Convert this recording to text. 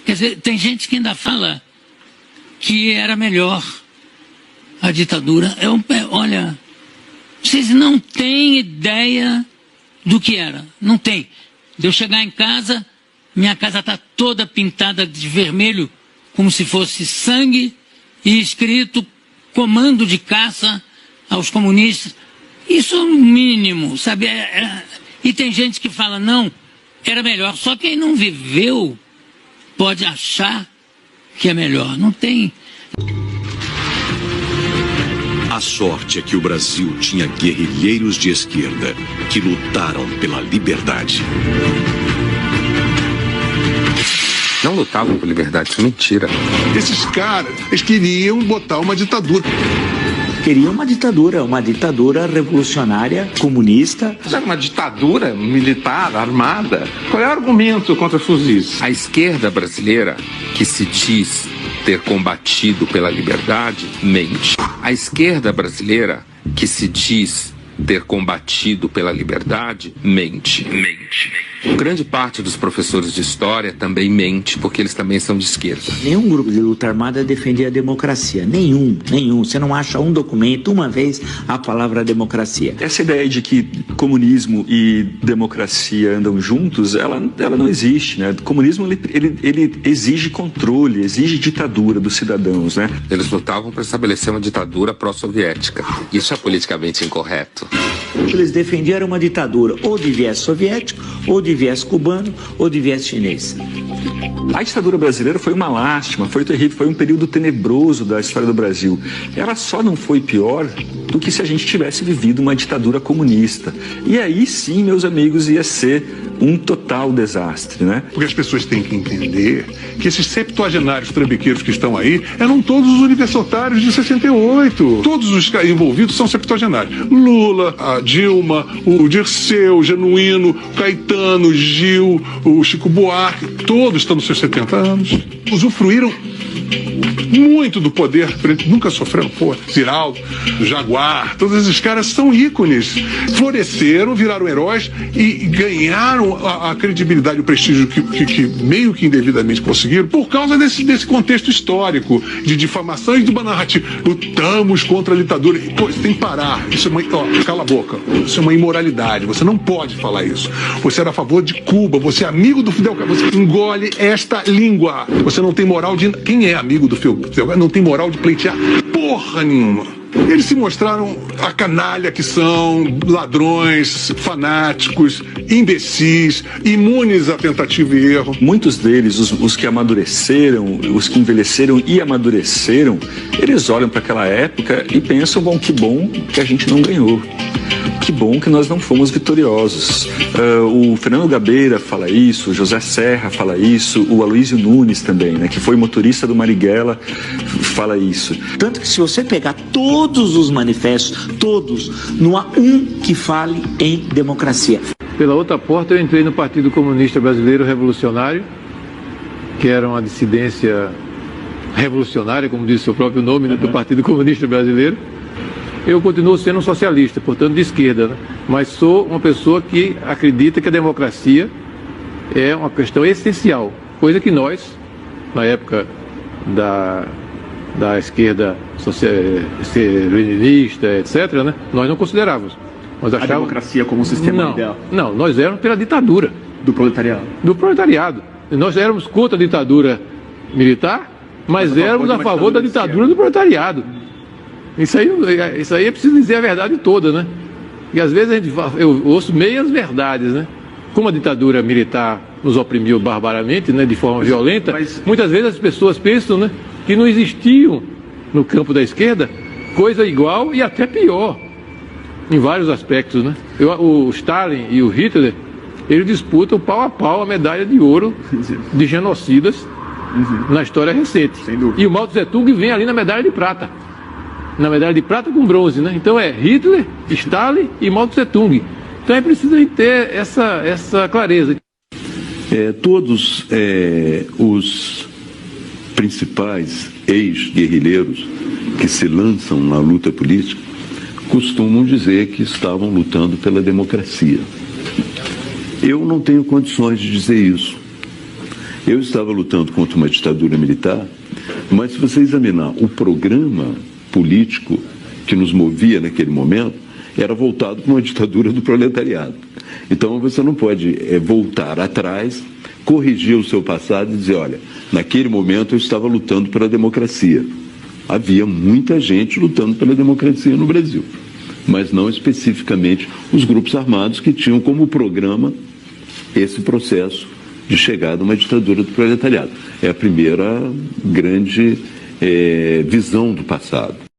Quer dizer, tem gente que ainda fala que era melhor a ditadura. Olha, vocês não têm ideia do que era. Não tem. De eu chegar em casa, minha casa está toda pintada de vermelho, como se fosse sangue, e escrito comando de caça aos comunistas. Isso é o mínimo, sabe? E tem gente que fala, não, era melhor. Só quem não viveu pode achar que é melhor. Não tem. A sorte é que o Brasil tinha guerrilheiros de esquerda que lutaram pela liberdade. Não lutavam por liberdade, isso é mentira. Esses caras, eles queriam botar uma ditadura. Queriam uma ditadura revolucionária, comunista. Era uma ditadura militar, armada. Qual é o argumento contra fuzis? A esquerda brasileira, que se diz ter combatido pela liberdade, mente. A esquerda brasileira, que se diz ter combatido pela liberdade, mente. Grande parte dos professores de história também mente, porque eles também são de esquerda. Nenhum grupo de luta armada defendia a democracia. Nenhum. Você não acha um documento, uma vez, a palavra democracia. Essa ideia de que comunismo e democracia andam juntos, ela não existe, né? O comunismo, ele exige controle, exige ditadura dos cidadãos, né? Eles lutavam para estabelecer uma ditadura pró-soviética. Isso é politicamente incorreto. Eles defendiam uma ditadura ou de viés soviético, ou de viés cubano, ou de viés chinês. A ditadura brasileira foi uma lástima, foi terrível, foi um período tenebroso da história do Brasil. Ela só não foi pior do que se a gente tivesse vivido uma ditadura comunista. E aí sim, meus amigos, ia ser um total desastre, né? Porque as pessoas têm que entender que esses septuagenários trambiqueiros que estão aí eram todos os universitários de 68. Todos os envolvidos são septuagenários. Lula, a Dilma, o Dirceu, o Genuíno, o Caetano, o Gil, o Chico Buarque, todos estão nos seus 70 anos. Usufruíram muito do poder, nunca sofreram, Ziraldo, Jaguar, todos esses caras são ícones, floresceram, viraram heróis e ganharam a credibilidade e o prestígio que meio que indevidamente conseguiram por causa desse contexto histórico de difamação e de uma narrativa. Lutamos contra a ditadura. Pô, isso tem que parar. Isso é cala a boca. Isso é uma imoralidade. Você não pode falar isso. Você era a favor de Cuba, você é amigo do Fidel Castro, você engole esta língua. Você não tem moral de... Quem é amigo do Fidel Castro não tem moral de pleitear porra nenhuma. Eles se mostraram a canalha que são, ladrões, fanáticos, imbecis, imunes a tentativa e erro. Muitos deles, os que amadureceram, os que envelheceram e amadureceram, eles olham para aquela época e pensam, bom, que bom que a gente não ganhou. Que bom que nós não fomos vitoriosos. O Fernando Gabeira fala isso, o José Serra fala isso, o Aloysio Nunes também, né, que foi motorista do Marighella, fala isso. Tanto que se você pegar todos os manifestos, todos, não há um que fale em democracia. Pela outra porta eu entrei no Partido Comunista Brasileiro Revolucionário, que era uma dissidência revolucionária, como diz o seu próprio nome, né, do Partido Comunista Brasileiro. Eu continuo sendo um socialista, portanto de esquerda, né? Mas sou uma pessoa que acredita que a democracia é uma questão essencial, coisa que nós, na época da esquerda leninista, etc., né, nós não considerávamos. Nós achávamos... A democracia como um sistema ideal? Não, nós éramos pela ditadura. Do proletariado? Do proletariado. Nós éramos contra a ditadura militar, mas éramos a favor da ditadura do proletariado. Isso aí é preciso dizer a verdade toda, né? E às vezes eu ouço meias verdades, né? Como a ditadura militar nos oprimiu barbaramente, né, de forma violenta, muitas vezes as pessoas pensam, né, que não existiam no campo da esquerda coisa igual e até pior, em vários aspectos, né? O Stalin e o Hitler, eles disputam pau a pau a medalha de ouro de genocidas na história recente. E o Mao Tse Tung vem ali na medalha de prata. Na medalha de prata com bronze, né? Então é Hitler, Stalin e Mao Tse Tung. Então é preciso a gente ter essa clareza. Todos os principais ex-guerrilheiros que se lançam na luta política costumam dizer que estavam lutando pela democracia. Eu não tenho condições de dizer isso. Eu estava lutando contra uma ditadura militar, mas se você examinar o programa político que nos movia naquele momento, era voltado para uma ditadura do proletariado. Então você não pode voltar atrás, corrigir o seu passado e dizer, olha, naquele momento eu estava lutando pela democracia. Havia muita gente lutando pela democracia no Brasil, mas não especificamente os grupos armados que tinham como programa esse processo de chegada a uma ditadura do proletariado. É a primeira grande visão do passado.